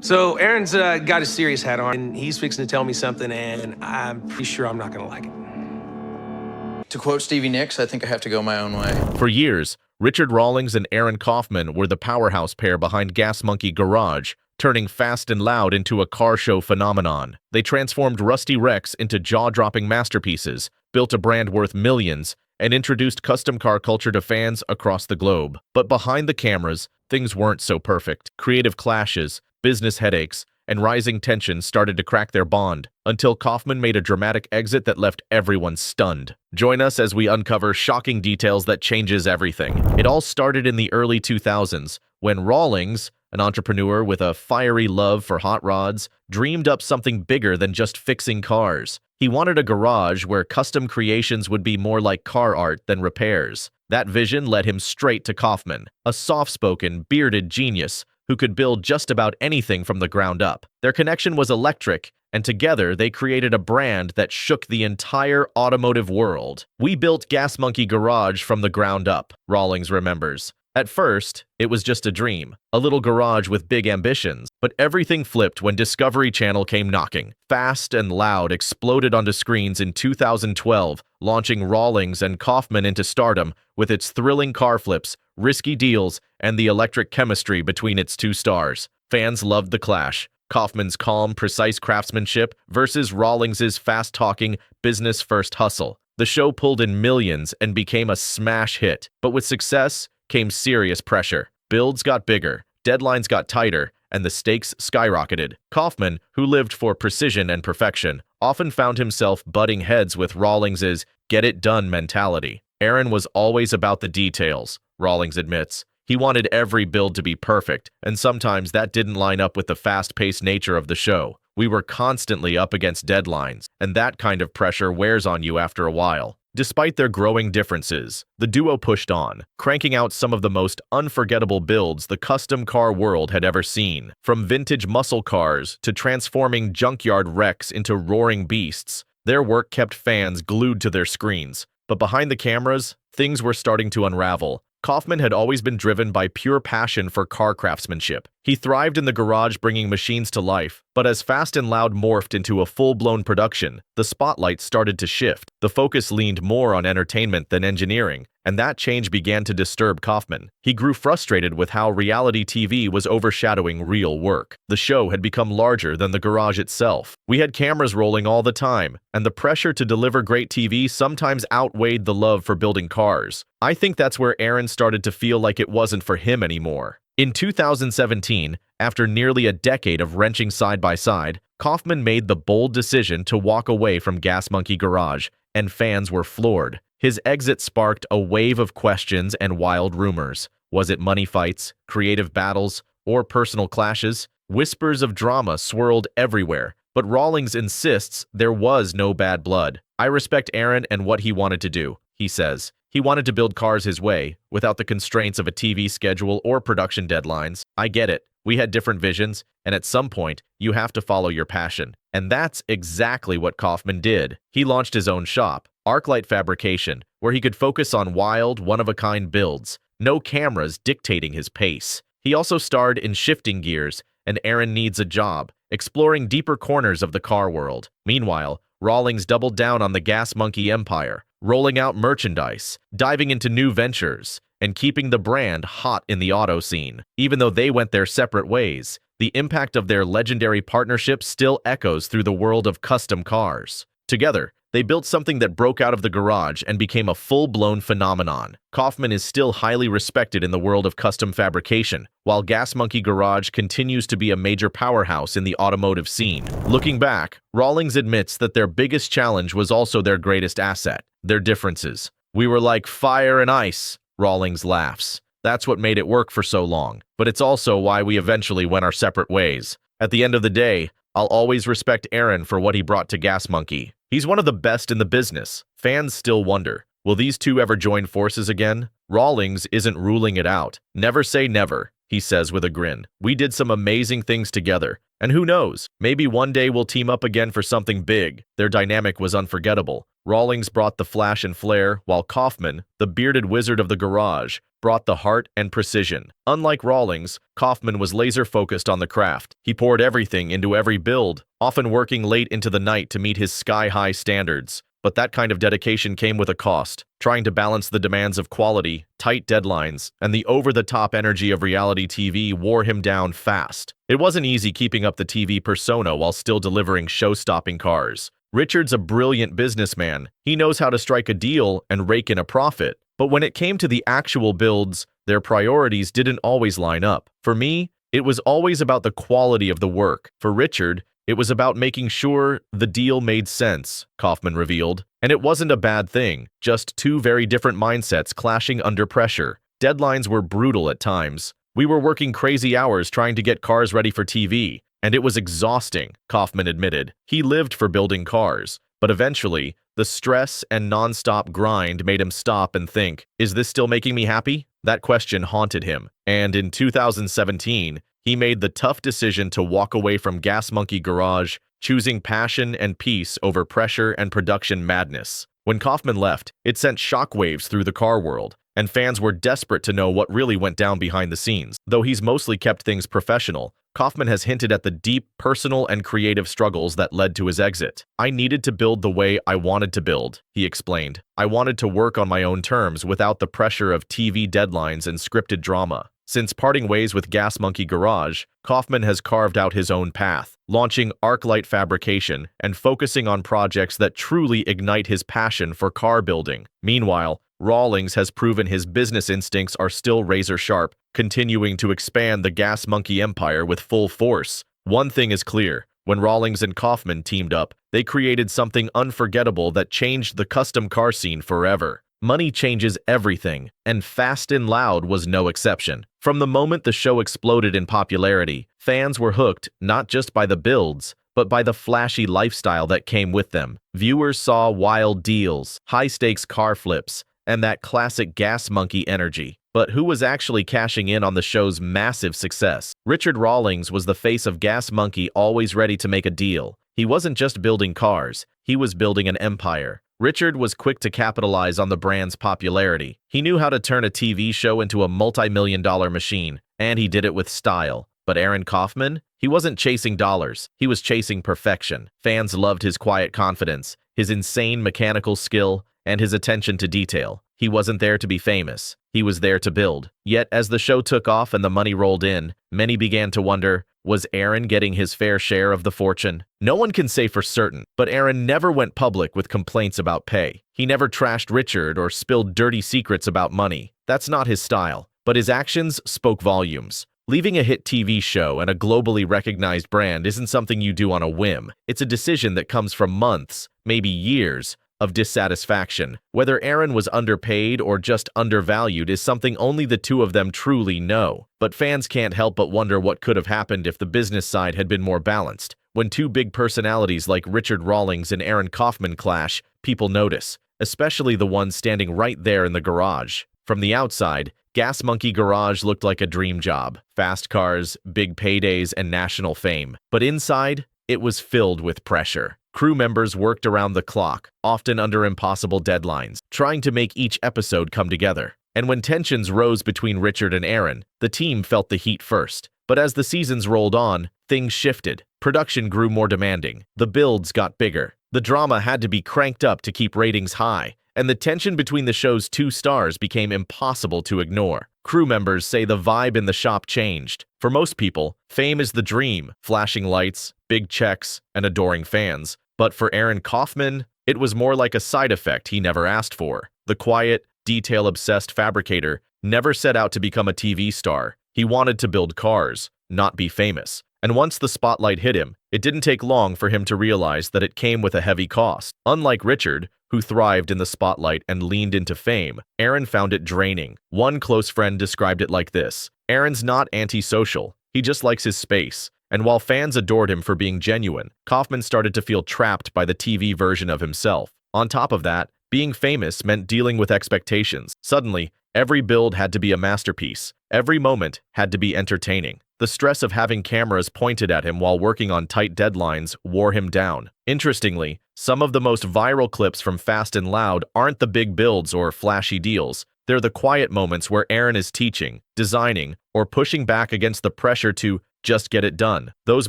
So Aaron's got his serious hat on, and he's fixing to tell me something, and I'm pretty sure I'm not gonna like it. To quote Stevie Nicks, I think I have to go my own way. For years, Richard Rawlings and Aaron Kaufman were the powerhouse pair behind Gas Monkey Garage, turning Fast and Loud into a car show phenomenon. They transformed rusty wrecks into jaw-dropping masterpieces, built a brand worth millions, and introduced custom car culture to fans across the globe. But behind the cameras, things weren't so perfect. Creative clashes, business headaches, and rising tensions started to crack their bond, until Kaufman made a dramatic exit that left everyone stunned. Join us as we uncover shocking details that changes everything. It all started in the early 2000s, when Rawlings, an entrepreneur with a fiery love for hot rods, dreamed up something bigger than just fixing cars. He wanted a garage where custom creations would be more like car art than repairs. That vision led him straight to Kaufman, a soft-spoken, bearded genius who could build just about anything from the ground up. Their connection was electric, and together they created a brand that shook the entire automotive world. "We built Gas Monkey Garage from the ground up," Rawlings remembers. At first, it was just a dream, a little garage with big ambitions. But everything flipped when Discovery Channel came knocking. Fast and Loud exploded onto screens in 2012, launching Rawlings and Kaufman into stardom with its thrilling car flips, risky deals, and the electric chemistry between its two stars. Fans loved the clash. Kaufman's calm, precise craftsmanship versus Rawlings's fast-talking, business-first hustle. The show pulled in millions and became a smash hit. But with success came serious pressure. Builds got bigger, deadlines got tighter, and the stakes skyrocketed. Kaufman, who lived for precision and perfection, often found himself butting heads with Rawlings's get-it-done mentality. Aaron was always about the details, Rawlings admits. He wanted every build to be perfect, and sometimes that didn't line up with the fast-paced nature of the show. We were constantly up against deadlines, and that kind of pressure wears on you after a while. Despite their growing differences, the duo pushed on, cranking out some of the most unforgettable builds the custom car world had ever seen. From vintage muscle cars to transforming junkyard wrecks into roaring beasts, their work kept fans glued to their screens. But behind the cameras, things were starting to unravel. Kaufman had always been driven by pure passion for car craftsmanship. He thrived in the garage bringing machines to life, but as Fast and Loud morphed into a full-blown production, the spotlight started to shift. The focus leaned more on entertainment than engineering, and that change began to disturb Kaufman. He grew frustrated with how reality TV was overshadowing real work. The show had become larger than the garage itself. We had cameras rolling all the time, and the pressure to deliver great TV sometimes outweighed the love for building cars. I think that's where Aaron started to feel like it wasn't for him anymore. In 2017, after nearly a decade of wrenching side by side, Kaufman made the bold decision to walk away from Gas Monkey Garage, and fans were floored. His exit sparked a wave of questions and wild rumors. Was it money fights, creative battles, or personal clashes? Whispers of drama swirled everywhere, but Rawlings insists there was no bad blood. "I respect Aaron and what he wanted to do," he says. He wanted to build cars his way, without the constraints of a TV schedule or production deadlines. "I get it. We had different visions, and at some point, you have to follow your passion." And that's exactly what Kaufman did. He launched his own shop, Arclight Fabrication, where he could focus on wild, one-of-a-kind builds, no cameras dictating his pace. He also starred in Shifting Gears and Aaron Needs a Job, exploring deeper corners of the car world. Meanwhile, Rawlings doubled down on the Gas Monkey empire, rolling out merchandise, diving into new ventures, and keeping the brand hot in the auto scene. Even though they went their separate ways, the impact of their legendary partnership still echoes through the world of custom cars. Together, they built something that broke out of the garage and became a full-blown phenomenon. Kaufman is still highly respected in the world of custom fabrication, while Gas Monkey Garage continues to be a major powerhouse in the automotive scene. Looking back, Rawlings admits that their biggest challenge was also their greatest asset, their differences. "We were like fire and ice," Rawlings laughs. "That's what made it work for so long, but it's also why we eventually went our separate ways. At the end of the day, I'll always respect Aaron for what he brought to Gas Monkey. He's one of the best in the business." Fans still wonder, will these two ever join forces again? Rawlings isn't ruling it out. Never say never. he says with a grin. "We did some amazing things together. And who knows, maybe one day we'll team up again for something big." Their dynamic was unforgettable. Rawlings brought the flash and flair, while Kaufman, the bearded wizard of the garage, brought the heart and precision. Unlike Rawlings, Kaufman was laser-focused on the craft. He poured everything into every build, often working late into the night to meet his sky-high standards. But that kind of dedication came with a cost. Trying to balance the demands of quality, tight deadlines, and the over-the-top energy of reality TV wore him down fast. It wasn't easy keeping up the TV persona while still delivering show-stopping cars. Richard's a brilliant businessman. He knows how to strike a deal and rake in a profit. But when it came to the actual builds, their priorities didn't always line up. For me, it was always about the quality of the work. For Richard, it was about making sure the deal made sense, Kaufman revealed. And it wasn't a bad thing, just two very different mindsets clashing under pressure. Deadlines were brutal at times. We were working crazy hours trying to get cars ready for TV, and it was exhausting, Kaufman admitted. He lived for building cars, but eventually, the stress and non-stop grind made him stop and think, is this still making me happy? That question haunted him, and in 2017, he made the tough decision to walk away from Gas Monkey Garage, choosing passion and peace over pressure and production madness. When Kaufman left, it sent shockwaves through the car world, and fans were desperate to know what really went down behind the scenes. Though he's mostly kept things professional, Kaufman has hinted at the deep, personal, and creative struggles that led to his exit. "I needed to build the way I wanted to build," he explained. "I wanted to work on my own terms without the pressure of TV deadlines and scripted drama." Since parting ways with Gas Monkey Garage, Kaufman has carved out his own path, launching ArcLight Fabrication and focusing on projects that truly ignite his passion for car building. Meanwhile, Rawlings has proven his business instincts are still razor-sharp, continuing to expand the Gas Monkey empire with full force. One thing is clear. When Rawlings and Kaufman teamed up, they created something unforgettable that changed the custom car scene forever. Money changes everything, and Fast and Loud was no exception. From the moment the show exploded in popularity, fans were hooked not just by the builds, but by the flashy lifestyle that came with them. Viewers saw wild deals, high-stakes car flips, and that classic Gas Monkey energy. But who was actually cashing in on the show's massive success? Richard Rawlings was the face of Gas Monkey, always ready to make a deal. He wasn't just building cars, he was building an empire. Richard was quick to capitalize on the brand's popularity. He knew how to turn a TV show into a multi-million-dollar machine, and he did it with style. But Aaron Kaufman? He wasn't chasing dollars, he was chasing perfection. Fans loved his quiet confidence, his insane mechanical skill, and his attention to detail. He wasn't there to be famous, he was there to build. Yet as the show took off and the money rolled in, many began to wonder, was Aaron getting his fair share of the fortune? No one can say for certain, but Aaron never went public with complaints about pay. He never trashed Richard or spilled dirty secrets about money. That's not his style, but his actions spoke volumes. Leaving a hit TV show and a globally recognized brand isn't something you do on a whim. It's a decision that comes from months, maybe years, of dissatisfaction. Whether Aaron was underpaid or just undervalued is something only the two of them truly know. But fans can't help but wonder what could have happened if the business side had been more balanced. When two big personalities like Richard Rawlings and Aaron Kaufman clash, people notice, especially the ones standing right there in the garage. From the outside, Gas Monkey Garage looked like a dream job. Fast cars, big paydays, and national fame. But inside, it was filled with pressure. Crew members worked around the clock, often under impossible deadlines, trying to make each episode come together. And when tensions rose between Richard and Aaron, the team felt the heat first. But as the seasons rolled on, things shifted. Production grew more demanding. The builds got bigger. The drama had to be cranked up to keep ratings high, and the tension between the show's two stars became impossible to ignore. Crew members say the vibe in the shop changed. For most people, fame is the dream, flashing lights, big checks, and adoring fans. But for Aaron Kaufman, it was more like a side effect he never asked for. The quiet, detail-obsessed fabricator never set out to become a TV star. He wanted to build cars, not be famous. And once the spotlight hit him, it didn't take long for him to realize that it came with a heavy cost. Unlike Richard, who thrived in the spotlight and leaned into fame, Aaron found it draining. One close friend described it like this: "Aaron's not antisocial, he just likes his space." And while fans adored him for being genuine, Kaufman started to feel trapped by the TV version of himself. On top of that, being famous meant dealing with expectations. Suddenly, Every build had to be a masterpiece. Every moment had to be entertaining. The stress of having cameras pointed at him while working on tight deadlines wore him down. Interestingly, some of the most viral clips from Fast and Loud aren't the big builds or flashy deals. They're the quiet moments where Aaron is teaching, designing, or pushing back against the pressure to just get it done. Those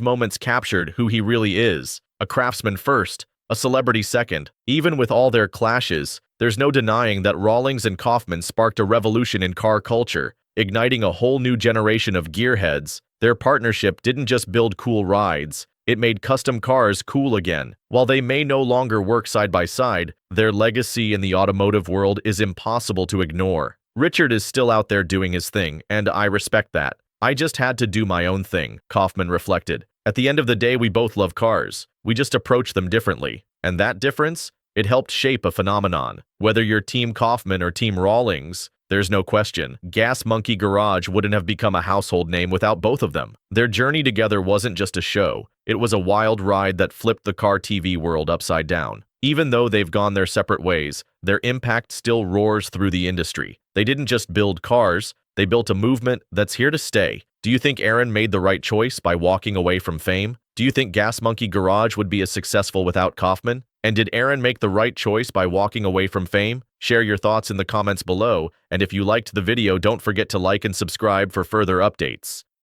moments captured who he really is. A craftsman first, a celebrity second. Even with all their clashes, there's no denying that Rawlings and Kaufman sparked a revolution in car culture, igniting a whole new generation of gearheads. Their partnership didn't just build cool rides, it made custom cars cool again. While they may no longer work side by side, their legacy in the automotive world is impossible to ignore. Richard is still out there doing his thing, and I respect that. I just had to do my own thing, Kaufman reflected. At the end of the day, we both love cars. We just approach them differently. And that difference? It helped shape a phenomenon. Whether you're Team Kaufman or Team Rawlings, there's no question. Gas Monkey Garage wouldn't have become a household name without both of them. Their journey together wasn't just a show. It was a wild ride that flipped the car TV world upside down. Even though they've gone their separate ways, their impact still roars through the industry. They didn't just build cars, they built a movement that's here to stay. Do you think Aaron made the right choice by walking away from fame? Do you think Gas Monkey Garage would be as successful without Kaufman? And did Aaron make the right choice by walking away from fame? Share your thoughts in the comments below, and if you liked the video, don't forget to like and subscribe for further updates.